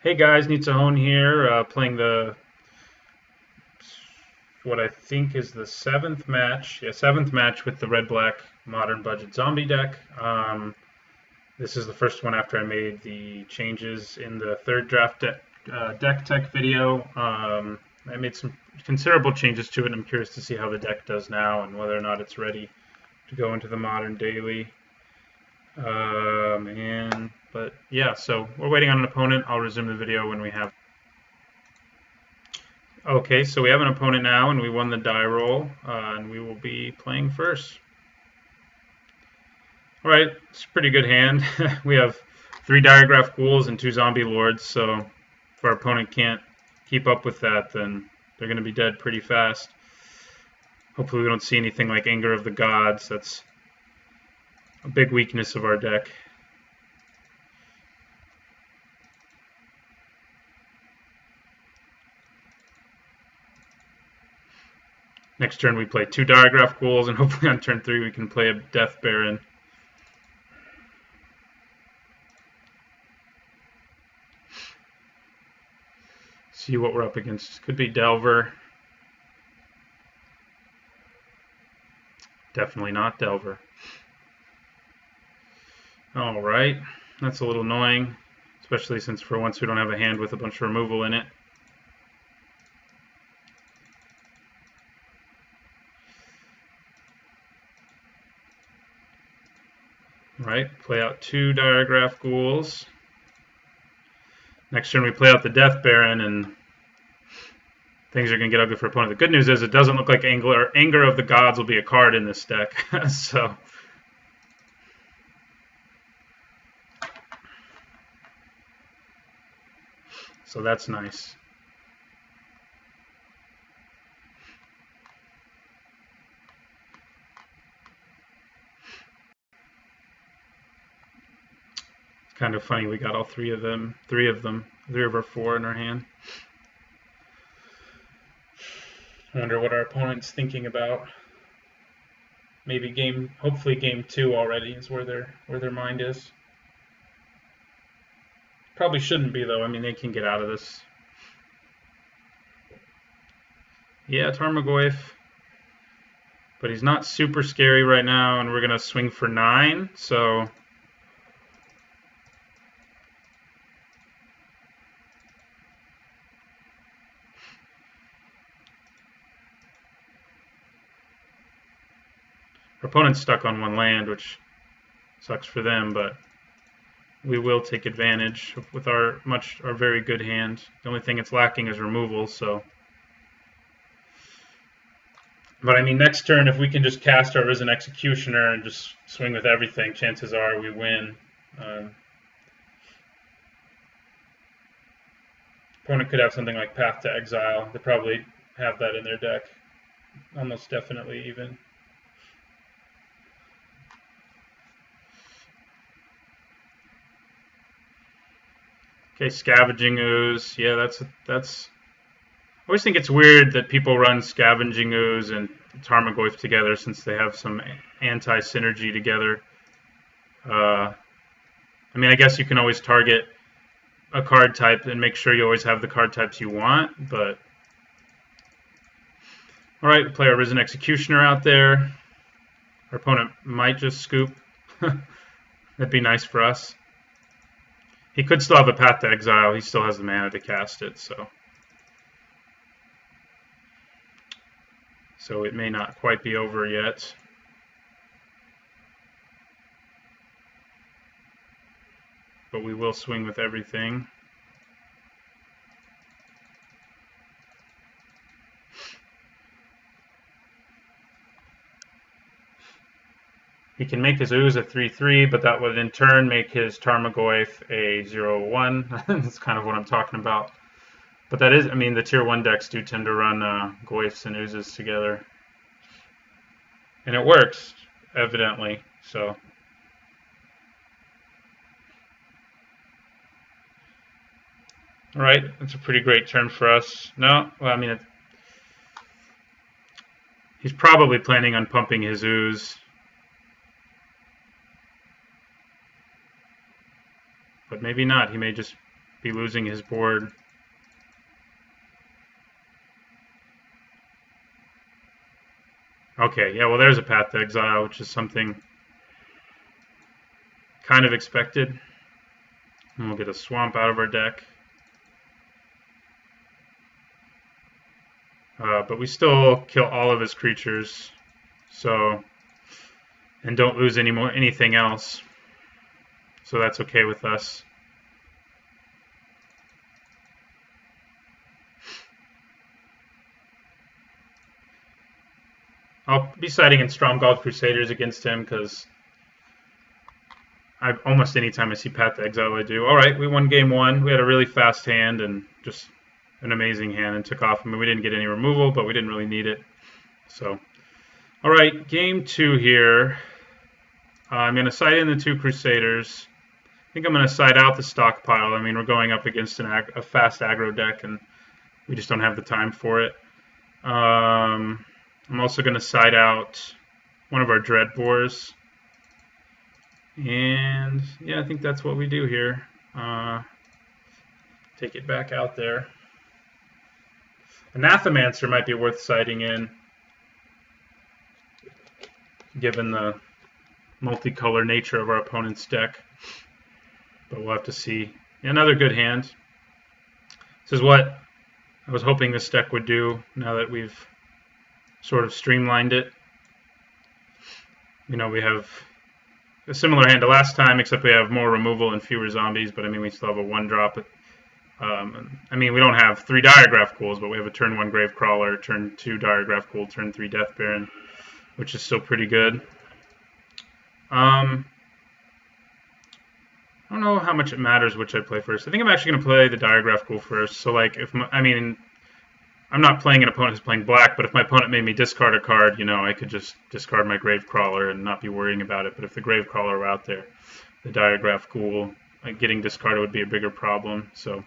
Hey guys, Hone here, playing what I think is the seventh match. Yeah, seventh match with the red-black modern budget zombie deck. This is the first one after I made the changes in the third draft deck tech video. I made some considerable changes to it, and I'm curious to see how the deck does now and whether or not it's ready to go into the modern daily. But yeah, so we're waiting on an opponent. I'll resume the video when we have. Okay, so we have an opponent now, and we won the die roll, and we will be playing first. All right, it's a pretty good hand. We have 3 Diregraph Ghouls and 2 Zombie Lords, so if our opponent can't keep up with that, then they're going to be dead pretty fast. Hopefully we don't see anything like Anger of the Gods. That's a big weakness of our deck. Next turn we play 2 Diregraph Ghouls, and hopefully on turn 3 we can play a Death Baron. See what we're up against. Could be Delver. Definitely not Delver. Alright, that's a little annoying, especially since for once we don't have a hand with a bunch of removal in it. Right, play out 2 Diregraph Ghouls. Next turn we play out the Death Baron, and things are going to get ugly for opponent. The good news is it doesn't look like Anger of the Gods will be a card in this deck. So that's nice. It's kind of funny we got all three of our 4 in our hand. I wonder what our opponent's thinking about. Maybe hopefully game 2 already is where their mind is. Probably shouldn't be though. I mean, they can get out of this. Yeah, Tarmoygoyf. But he's not super scary right now, and we're gonna swing for 9. So our opponent's stuck on 1 land, which sucks for them, but we will take advantage with our very good hand. The only thing it's lacking is removal, so. But I mean, next turn, if we can just cast our Risen Executioner and just swing with everything, chances are we win. Opponent could have something like Path to Exile. They probably have that in their deck. Almost definitely even. Okay, Scavenging Ooze. Yeah, that's. I always think it's weird that people run Scavenging Ooze and Tarmoygoyf together since they have some anti-synergy together. I mean, I guess you can always target a card type and make sure you always have the card types you want, but. Alright, we play our Risen Executioner out there. Our opponent might just scoop. That'd be nice for us. He could still have a Path to Exile. He still has the mana to cast it, so it may not quite be over yet. But we will swing with everything. He can make his Ooze a 3/3, but that would in turn make his Tarmoygoyf a 0/1. That's kind of what I'm talking about. But that is, I mean, the tier 1 decks do tend to run Goyfs and Oozes together. And it works, evidently, so. Alright, that's a pretty great turn for us. No, well, I mean, he's probably planning on pumping his Ooze. But maybe not. He may just be losing his board. Okay, yeah, well, there's a Path to Exile, which is something kind of expected. And we'll get a Swamp out of our deck. But we still kill all of his creatures, so, and don't lose anything else. So that's okay with us. I'll be siding in Stromgald Crusaders against him because almost any time I see Path to Exile, I do. All right, we won game one. We had a really fast hand and just an amazing hand and took off. I mean, we didn't get any removal, but we didn't really need it. So, all right, game two here. I'm going to side in the two Crusaders. I think I'm going to side out the stockpile. I mean, we're going up against a fast aggro deck, and we just don't have the time for it. I'm also going to side out one of our Dreadbores. And, yeah, I think that's what we do here. Take it back out there. Anathemancer might be worth siding in, given the multicolor nature of our opponent's deck. But we'll have to see. Another good hand. This is what I was hoping this deck would do now that we've sort of streamlined it. You know, we have a similar hand to last time, except we have more removal and fewer zombies, but I mean, we still have a 1-drop. I mean, we don't have 3 Diregraph Ghouls, but we have a turn 1 Gravecrawler, turn 2 Diregraph Ghoul, turn 3 Death Baron, which is still pretty good. I don't know how much it matters which I play first. I think I'm actually going to play the Diregraph Ghoul first. So, like, I'm not playing an opponent who's playing black, but if my opponent made me discard a card, you know, I could just discard my Gravecrawler and not be worrying about it. But if the Gravecrawler were out there, the Diregraph Ghoul, like, getting discarded would be a bigger problem. So,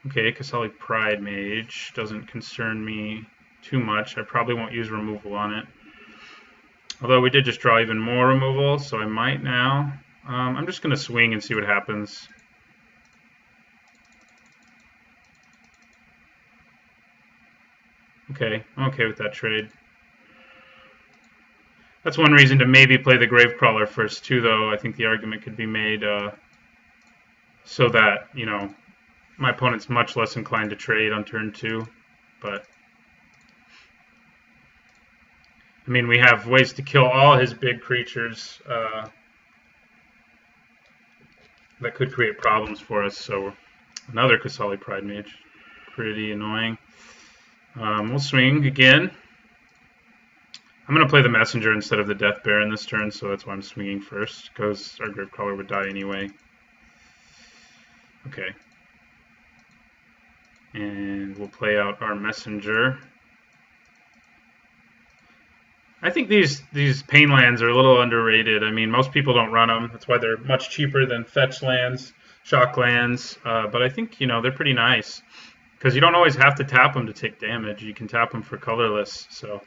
okay, Kasali Pride Mage doesn't concern me too much. I probably won't use removal on it. Although we did just draw even more removal, so I might now. I'm just going to swing and see what happens. Okay, I'm okay with that trade. That's one reason to maybe play the Gravecrawler first, too, though. I think the argument could be made so that, you know, my opponent's much less inclined to trade on turn 2. But, I mean, we have ways to kill all his big creatures that could create problems for us. So, another Kasali Pride Mage. Pretty annoying. We'll swing again. I'm going to play the Messenger instead of the Death Baron this turn, so that's why I'm swinging first, because our Gravecrawler would die anyway. Okay. And we'll play out our Messenger. I think these pain lands are a little underrated. I mean, most people don't run them. That's why they're much cheaper than fetch lands, shock lands. But I think, you know, they're pretty nice. Because you don't always have to tap them to take damage. You can tap them for colorless. So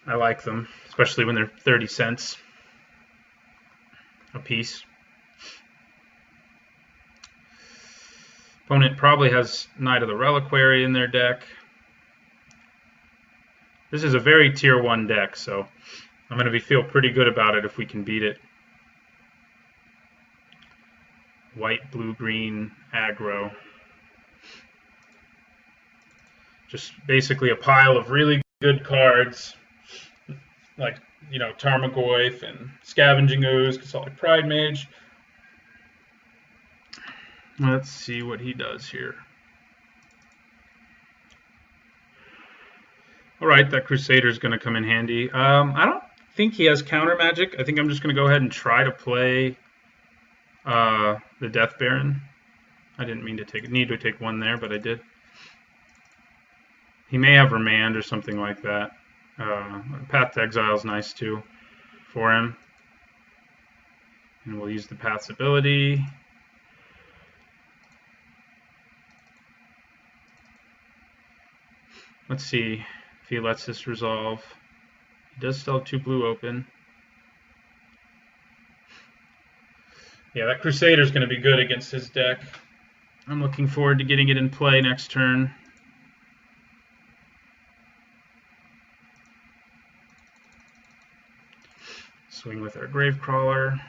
I like them, especially when they're 30 cents a piece. Opponent probably has Knight of the Reliquary in their deck. This is a very tier 1 deck, so I'm going to feel pretty good about it if we can beat it. White, blue, green, aggro. Just basically a pile of really good cards, like, you know, Tarmoygoyf and Scavenging Ooze, Kasali Pride Mage. Let's see what he does here. All right, that Crusader is going to come in handy. I don't think he has counter magic. I think I'm just going to go ahead and try to play the Death Baron. I didn't need to take one there, but I did. He may have Remand or something like that. Path to Exile is nice too for him. And we'll use the Path's ability. Let's see if he lets this resolve. He does still have 2 blue open. Yeah, that Crusader is going to be good against his deck. I'm looking forward to getting it in play next turn. Swing with our Gravecrawler.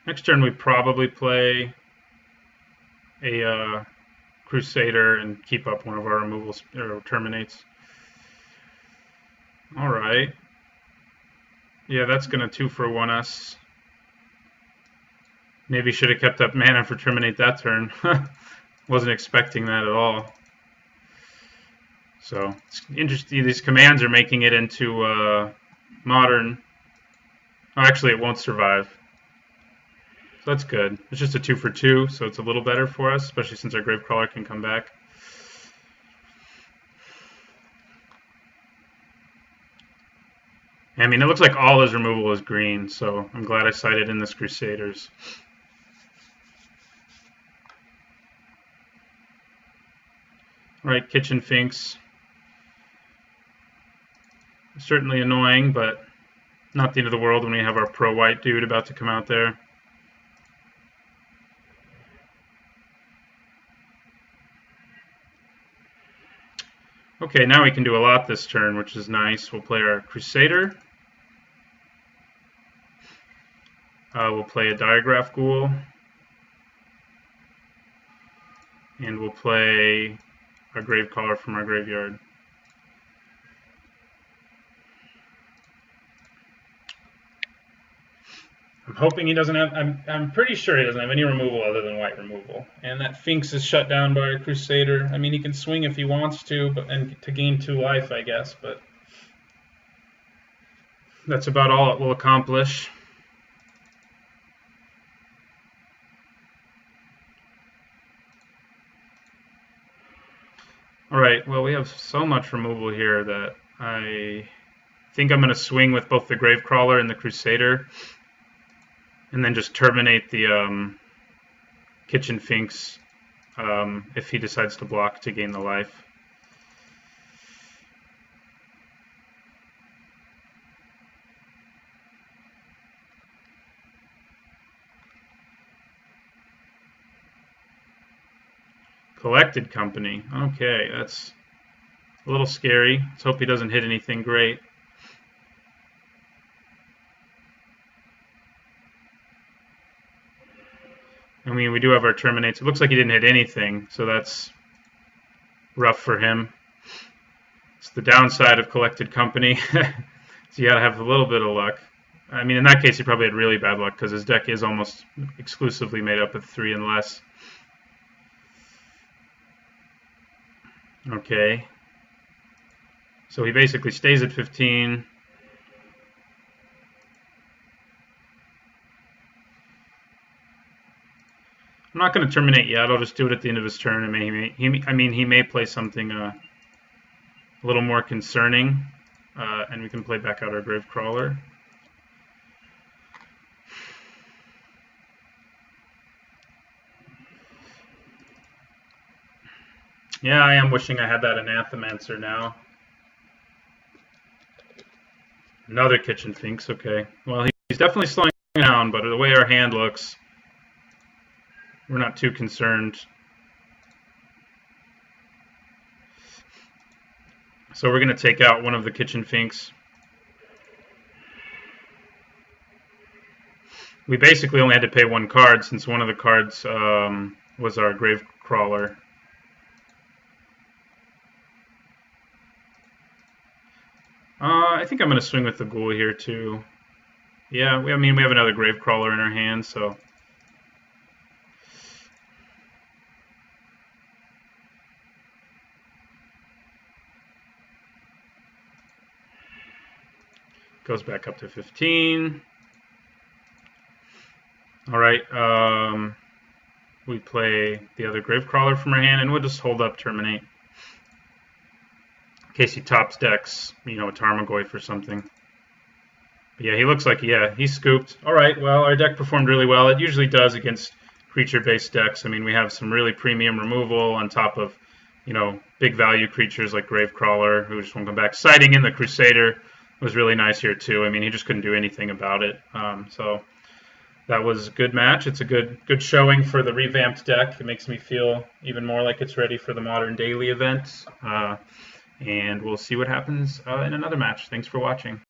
Next turn we probably play a Crusader and keep up one of our removals or terminates. All right. Yeah, that's going to 2-for-1 us. Maybe should have kept up mana for terminate that turn. Wasn't expecting that at all. So it's interesting. These commands are making it into modern. Oh, actually, it won't survive. So that's good. It's just a 2-for-2, so it's a little better for us, especially since our Gravecrawler can come back. I mean, it looks like all his removal is green, so I'm glad I sided in this Crusaders. All right, Kitchen Finks. Certainly annoying, but not the end of the world when we have our pro-white dude about to come out there. Okay, now we can do a lot this turn, which is nice. We'll play our Crusader. We'll play a Diagraph Ghoul. And we'll play our Gravecaller from our graveyard. I'm hoping he doesn't have... I'm pretty sure he doesn't have any removal other than white removal. And that Finks is shut down by a Crusader. I mean, he can swing if he wants to, and to gain 2 life, I guess, but that's about all it will accomplish. All right, well, we have so much removal here that I think I'm going to swing with both the Gravecrawler and the Crusader, and then just terminate the Kitchen Finks if he decides to block to gain the life. Collected Company. Okay, that's a little scary. Let's hope he doesn't hit anything great. I mean, we do have our terminates. It looks like he didn't hit anything, so that's rough for him. It's the downside of Collected Company. So you gotta have a little bit of luck. I mean, in that case, he probably had really bad luck because his deck is almost exclusively made up of 3 and less. Okay. So he basically stays at 15. I'm not going to terminate yet. I'll just do it at the end of his turn. I mean, he may play something a little more concerning, and we can play back out our Gravecrawler. Yeah, I am wishing I had that Anathemancer now. Another Kitchen Finks, okay. Well, he's definitely slowing down, but the way our hand looks, we're not too concerned. So we're going to take out one of the Kitchen Finks. We basically only had to pay 1 card since one of the cards was our Gravecrawler. I think I'm going to swing with the Ghoul here too. Yeah, I mean, we have another Gravecrawler in our hand, so... Goes back up to 15. All right, we play the other Gravecrawler from our hand, and we'll just hold up Terminate. In case he tops decks, you know, a Tarmoygoyf or something. But yeah, he looks like, yeah, he's scooped. All right, well, our deck performed really well. It usually does against creature-based decks. I mean, we have some really premium removal on top of, big value creatures like Gravecrawler, who just won't come back. Sighting in the Crusader was really nice here too. I mean, he just couldn't do anything about it. So that was a good match. It's a good showing for the revamped deck. It makes me feel even more like it's ready for the Modern Daily event. And we'll see what happens in another match. Thanks for watching.